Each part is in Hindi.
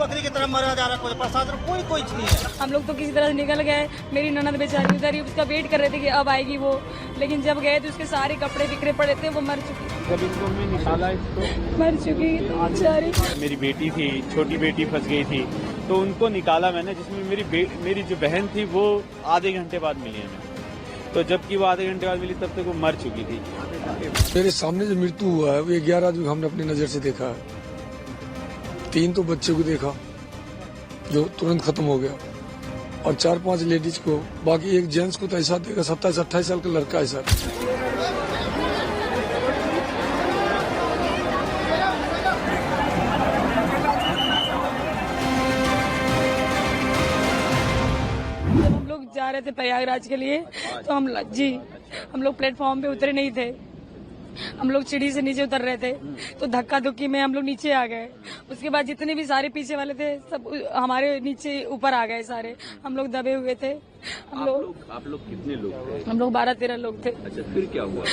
बकरी की तरह मरा जा रहा है, कोई प्रशासन कोई चीज नहीं है। हम लोग तो किसी तरह से निकल गए। मेरी ननद बेचारी उधर ही उसका वेट कर रहे थे कि अब आएगी वो, लेकिन जब गए तो उसके सारे कपड़े बिखरे पड़े थे, वो मर चुकी। जब इनको मैं निकाला इसको मर चुकी बेचारी। मेरी बेटी थी, छोटी बेटी फंस गई थी, तो उनको निकाला मैंने, जिसमें मेरी जो बहन थी वो आधे घंटे बाद मिली हमें। तो जबकि वो आधे घंटे बाद मिली तब तक वो मर चुकी थी। मेरे सामने जो मृत्यु हुआ है वो 11 आदमी हमने अपनी नजर से देखा है। 3 तो बच्चे को देखा जो तुरंत खत्म हो गया, और 4-5 लेडीज को, बाकी एक जेंट्स को तो ऐसा देखा 27-28 साल का लड़का है सर। जब हम लोग जा रहे थे प्रयागराज के लिए तो हम लोग प्लेटफॉर्म पे उतरे नहीं थे। हम लोग सीढ़ी से नीचे उतर रहे थे तो धक्का धुक्की में हम लोग नीचे आ गए। उसके बाद जितने भी सारे पीछे वाले थे सब हमारे नीचे ऊपर आ गए सारे। हम लोग दबे हुए थे। आप लोग कितने लोग थे? हम लोग 12-13 लोग थे। अच्छा, फिर क्या हुआ?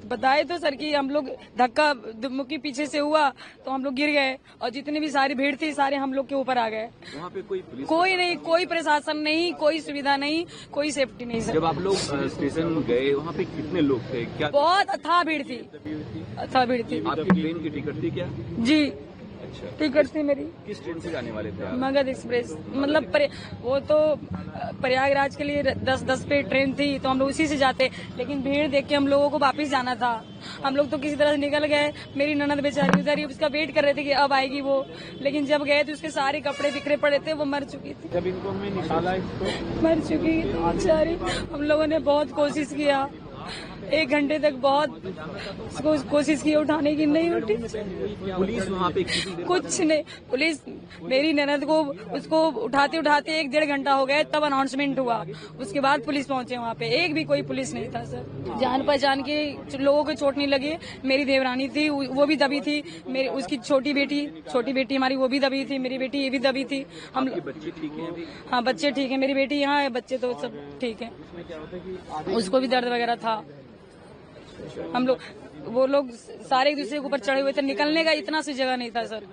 बताए तो सर कि हम लोग धक्का मुक्की पीछे से हुआ तो हम लोग गिर गए, और जितनी भी सारी भीड़ थी सारे हम लोग के ऊपर आ गए। वहाँ पे कोई पुलिस? कोई नहीं, कोई प्रशासन नहीं, कोई सुविधा नहीं, कोई सेफ्टी नहीं सर। जब आप लोग स्टेशन गए वहाँ पे कितने लोग थे? क्या बहुत अथाह भीड़ थी, अथाह भीड़ थी। आपकी ट्रेन की टिकट थी क्या? जी, अच्छा, टिकट थी मेरी। किस ट्रेन से जाने वाले थे आप? मगध एक्सप्रेस, मतलब वो तो प्रयागराज के लिए 10-10 पे ट्रेन थी तो हम लोग उसी से जाते, लेकिन भीड़ देख के हम लोगों को वापस जाना था। हम लोग तो किसी तरह से निकल गए। मेरी ननद बेचारी उधर ही उसका वेट कर रहे थे कि अब आएगी वो, लेकिन जब गए तो उसके सारे कपड़े बिखरे पड़े थे, वो मर चुकी थी। जब इनको मैं निकाला इसको मर चुकी बेचारी। हम लोगों ने बहुत कोशिश किया, 1 घंटे तक बहुत कोशिश की उठाने की, नहीं उठी। पुलिस वहाँ पे कुछ नहीं, पुलिस मेरी ननद को उसको उठाते उठाते 1-1.5 घंटा हो गया, तब अनाउंसमेंट हुआ। उसके बाद पुलिस पहुंचे वहाँ पे। एक भी कोई पुलिस नहीं था सर। जान पहचान के लोगों को चोट नहीं लगी। मेरी देवरानी थी, वो भी दबी थी। मेरी उसकी छोटी बेटी हमारी वो भी दबी थी। मेरी बेटी ये भी दबी थी। हम बच्चे ठीक हैं अभी? हाँ, बच्चे ठीक है। मेरी बेटी यहाँ है, बच्चे तो सब ठीक है। उसको भी दर्द वगैरह था। वो लोग सारे एक दूसरे के ऊपर चढ़े हुए थे, निकलने का इतना सी जगह नहीं था सर।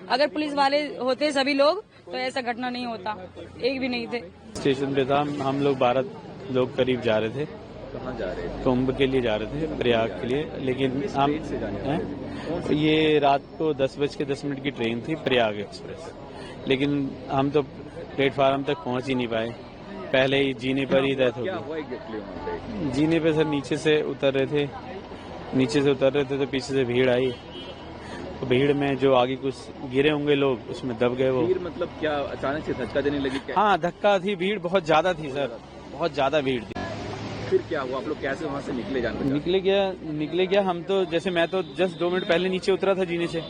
अगर पुलिस वाले होते सभी लोग तो ऐसा घटना नहीं होता, एक भी नहीं थे। स्टेशन पे था, हम लोग 12 लोग करीब जा रहे थे। कहाँ जा रहे थे? कुंभ के लिए जा रहे थे, प्रयाग के लिए। लेकिन हम से जाने ये रात को 10:10 की ट्रेन थी, प्रयाग एक्सप्रेस। लेकिन हम तो प्लेटफार्म तक पहुंच ही नहीं पाए, पहले ही जीने पर ही डेथ हो क्या गई। हुआ एग्जैक्टली वहाँ पे? जीने पे सर नीचे से उतर रहे थे तो पीछे से भीड़ आई। तो भीड़ में जो आगे कुछ गिरे होंगे लोग, उसमें दब गए वो। भीड़ मतलब क्या अचानक से धक्का देने लगी क्या? हाँ, धक्का थी, भीड़ बहुत ज्यादा थी सर, बहुत ज्यादा भीड़ थी। फिर क्या हुआ? आप लोग कैसे वहाँ से निकले? निकले गया हम तो, जैसे मैं तो जस्ट 2 मिनट पहले नीचे उतरा था जीने से,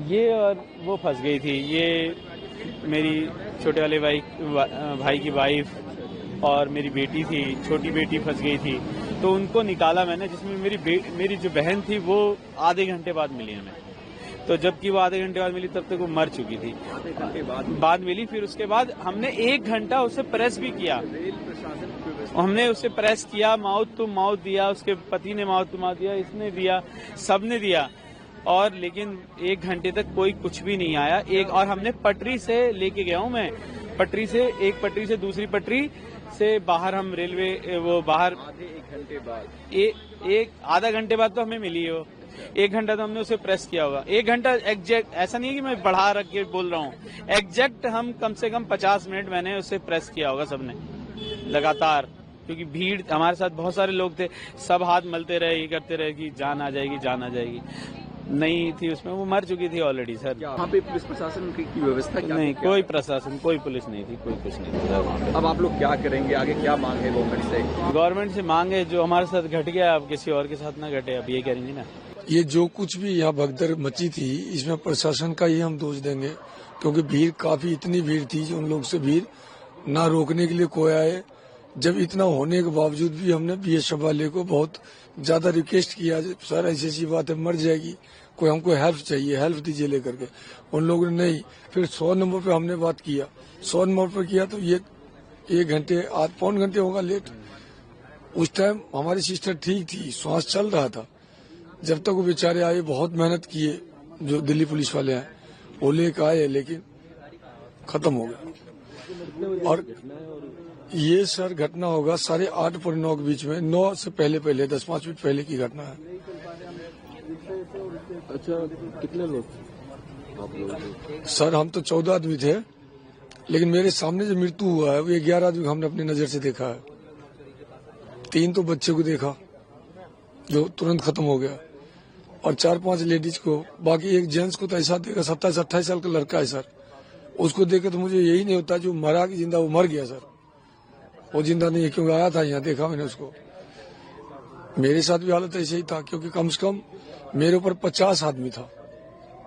ये और वो फंस गई थी। ये मेरी छोटे वाले भाई की वाइफ और मेरी बेटी थी, छोटी बेटी फंस गई थी, तो उनको निकाला मैंने, जिसमें मेरी जो बहन थी वो आधे घंटे बाद मिली हमें। तो जबकि वो आधे घंटे बाद मिली तब तक वो मर चुकी थी। आधे घंटे बाद मिली। फिर उसके बाद हमने 1 घंटा उसे प्रेस भी किया। रेल प्रशासन की व्यवस्था? हमने उसे प्रेस किया, माउथ टू माउथ दिया, उसके पति ने माउथ टू माउथ दिया, इसने दिया, सबने दिया, और लेकिन 1 घंटे तक कोई कुछ भी नहीं आया। और हमने पटरी से लेके गया हूँ मैं, एक पटरी से दूसरी पटरी से बाहर, हम रेलवे वो बाहर आधे 1 घंटे बाद? एक आधा घंटे बाद तो हमें मिली हो। 1 घंटा तो हमने उसे प्रेस किया होगा। 1 घंटा एग्जैक्ट, ऐसा नहीं है कि मैं बढ़ा रख के बोल रहा हूँ, एग्जैक्ट हम कम से कम 50 मिनट मैंने उसे प्रेस किया होगा सबने लगातार, क्योंकि भीड़, हमारे साथ बहुत सारे लोग थे, सब हाथ मलते रहे, ये करते रहे कि जान आ जाएगी। नहीं थी उसमें, वो मर चुकी थी ऑलरेडी सर। वहाँ पे पुलिस प्रशासन की व्यवस्था क्या? नहीं, कोई प्रशासन, कोई पुलिस नहीं थी, कोई कुछ नहीं था वहाँ पे। अब आप लोग क्या करेंगे? आगे क्या मांग है गवर्नमेंट से? गवर्नमेंट से मांग है, जो हमारे साथ घट गया अब किसी और के साथ ना घटे, अब ये करेंगे ना। ये जो कुछ भी यहाँ भगदड़ मची थी, इसमें प्रशासन का ही हम दोष देंगे, क्योंकि भीड़ काफी, इतनी भीड़ थी जो उन लोग से भीड़ ना रोकने के लिए कोई आए। जब इतना होने के बावजूद भी हमने BSF वाले को बहुत ज्यादा रिक्वेस्ट किया, सर ऐसी बात है, मर जाएगी, कोई हमको हेल्प चाहिए, हेल्प दीजिए लेकर के। उन लोगों ने नहीं। फिर 100 नंबर पे हमने बात किया, 100 नंबर पर किया तो ये 1 घंटे, पौन घंटे होगा लेट। उस टाइम हमारी सिस्टर ठीक थी, श्वास चल रहा था। जब तक वो बेचारे आए, बहुत मेहनत किए जो दिल्ली पुलिस वाले हैं, वो लेकर आए, लेकिन खत्म हो गया। और ये सर घटना होगा 8:30 और 9 के बीच में, 9 से पहले 10-5 मिनट पहले की घटना है। अच्छा, कितने लोग सर हम तो 14 आदमी थे, लेकिन मेरे सामने जो मृत्यु हुआ है वो 11 आदमी हमने अपनी नजर से देखा है। 3 तो बच्चे को देखा जो तुरंत खत्म हो गया, और 4-5 लेडीज को, बाकी एक जेंट्स को तो ऐसा देखा 27-28 साल का लड़का है सर, उसको देखे तो मुझे यही नहीं होता जो मरा कि जिंदा, वो मर गया सर, वो जिंदा नहीं है, क्योंकि आया था यहाँ, देखा मैंने उसको। मेरे साथ भी हालत ऐसे ही था, क्योंकि कम से कम मेरे ऊपर 50 आदमी था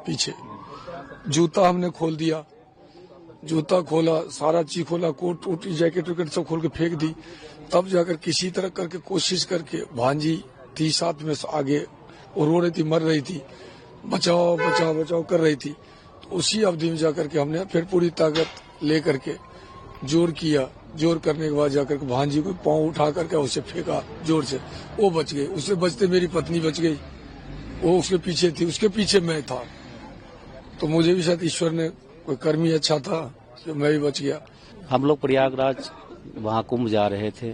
पीछे। जूता हमने खोल दिया, जूता खोला, सारा चीज खोला, कोट वोट जैकेट वैकेट सब खोल के फेंक दी, तब जाकर किसी तरह करके कोशिश करके, भांजी थी साथ में आगे, और रो रही थी, मर रही थी, बचाओ बचाओ बचाओ कर रही थी, तो उसी अवधि में जाकर के हमने फिर पूरी ताकत लेकर के जोर किया। जोर करने के बाद जाकर के भांजी को पांव उठा करके उसे फेंका जोर से, वो बच गई। उससे बचते मेरी पत्नी बच गई, वो उसके पीछे थी, उसके पीछे मैं था, तो मुझे भी शायद ईश्वर ने कोई कर्म ही अच्छा था कि मैं भी बच गया। हम लोग प्रयागराज वहाँ कुंभ जा रहे थे,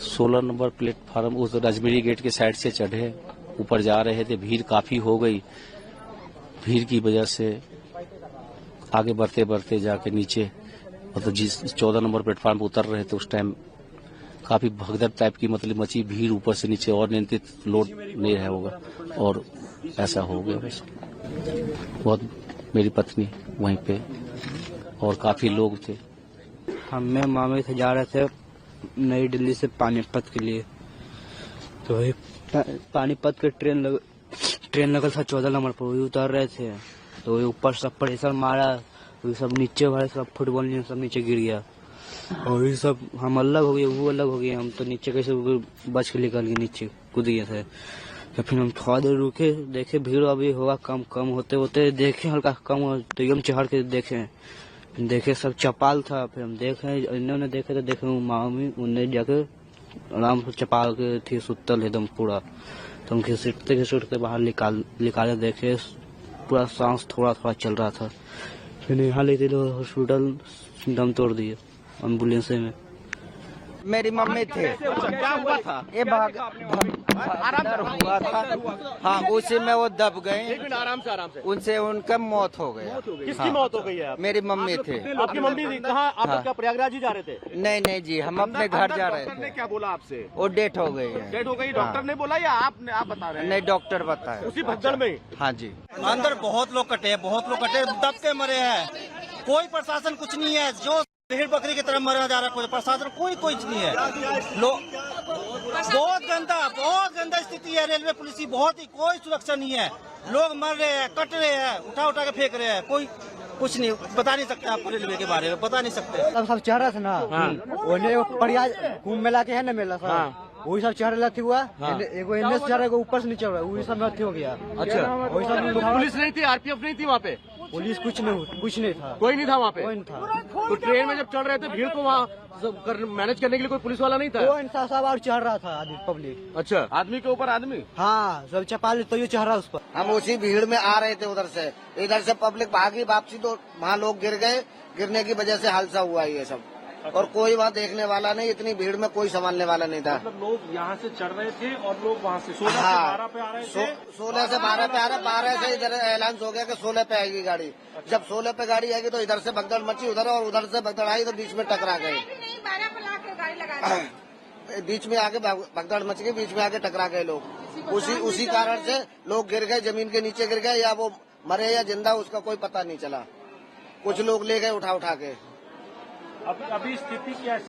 16 नंबर प्लेटफार्म उस राजमेरी गेट के साइड से चढ़े, ऊपर जा रहे थे, भीड़ काफी हो गई। भीड़ की वजह से आगे बढ़ते बढ़ते जाके नीचे, मतलब जिस 14 नंबर प्लेटफार्म पर उतर रहे थे उस टाइम काफी भगदड़ टाइप की मतलब मची भीड़, ऊपर से नीचे, और नियंत्रित लोड नहीं रहा होगा, और ऐसा हो गया। बस बहुत, मेरी पत्नी वहीं पे और काफी लोग थे। हमें मामे से जा रहे थे नई दिल्ली से पानीपत के लिए, तो वही पानीपत के ट्रेन लगल था 14 नंबर पर, वही उतर रहे थे, तो वही ऊपर सब प्रेशर मारा, वही सब नीचे वाले सब फुटबॉल सब नीचे गिर गया, और ये सब हम अलग हो गए, वो अलग हो गए, हम तो नीचे कैसे बच के निकल गए, नीचे कूद गए थे। तो फिर हम थोड़ा देर रुके, देखे भीड़ अभी होगा कम होते होते देखे हल्का कम हो, तो एकदम चढ़ के देखे सब चपाल था। फिर हम देखे, इन्होंने देखे तो देखे मामी उन्हें जाके आराम से चपाल के थी सुतल एकदम पूरा, तो हम घिसटते बाहर निकाले, देखे पूरा सांस थोड़ा थोड़ा चल रहा था। फिर यहाँ ले गए हॉस्पिटल, दम तोड़ दिए एम्बुलेंस में। मेरी मम्मी थे। क्या हुआ था? ये भाग हुआ था, हाँ, उसी में वो दब गए, आराम से उनसे उनका मौत हो गया। किसकी मौत हो गई है? मेरी मम्मी थे। आपकी मम्मी थी कहाँ? आप क्या प्रयागराज ही जा रहे थे? नहीं जी, हम अपने घर जा रहे थे। क्या बोला आपसे? वो डेथ हो गई है। डेथ हो गई, डॉक्टर ने बोला या आप बता रहे हैं? नहीं, डॉक्टर बताया। उसी भगदड़ में? हाँ जी। अंदर बहुत लोग कटे, दब के मरे हैं, कोई प्रशासन कुछ नहीं है, जो भेड़ बकरी की तरह मरा जा रहा है, कोई प्रशासन कोई नहीं है। लोग बहुत गंदा स्थिति है, रेलवे पुलिस की बहुत ही कोई सुरक्षा नहीं है, लोग मर रहे हैं, कट रहे हैं, उठा के फेंक रहे हैं, कोई कुछ नहीं बता नहीं सकते, आपको रेलवे के बारे में बता नहीं सकते। सब चढ़ रहा था ना, कुंभ मेला के है ना मेला था, वही सब चढ़ रहा हुआ, एगो एनएस चढ़ रहा, ऊपर से नीचे हो रहा, वही सब में हो गया। अच्छा, वही सब पुलिस नहीं थी, आरपीएफ नहीं थी वहाँ पे? पुलिस कुछ नहीं था, कोई नहीं था वहाँ पे? कोई नहीं था। तो ट्रेन में जब चढ़ रहे थे भीड़ को वहाँ मैनेज करने के लिए कोई पुलिस वाला नहीं था? कोई नहीं था, सब और चढ़ रहा था आदमी, पब्लिक। अच्छा, आदमी के ऊपर आदमी? हाँ, सब चपाल तो ये चढ़ रहा उस पर। हम उसी भीड़ में आ रहे थे, उधर से पब्लिक भागी वापसी, तो वहाँ लोग गिर गए, गिरने की वजह से हादसा हुआ ये सब, और कोई वहाँ देखने वाला नहीं, इतनी भीड़ में कोई संभालने वाला नहीं था। मतलब लोग यहाँ से चढ़ रहे थे और लोग वहाँ से 16 हाँ, से 12 पे आ रहे थे? 16 से 12 पे आ रहे, 12 से इधर ऐलान हो गया कि 16 पे आएगी गाड़ी। जब 16 पे गाड़ी आएगी तो इधर से भगदड़ मची, उधर, और उधर से भगदड़ आई तो बीच में टकरा गए, बीच में आके भगदड़ मच गई, बीच में आके टकरा गए लोग। उसी कारण से लोग गिर गए, जमीन के नीचे गिर गए, या वो मरे या जिंदा उसका कोई पता नहीं चला। कुछ लोग ले गए उठा के। अभी स्थिति क्या है?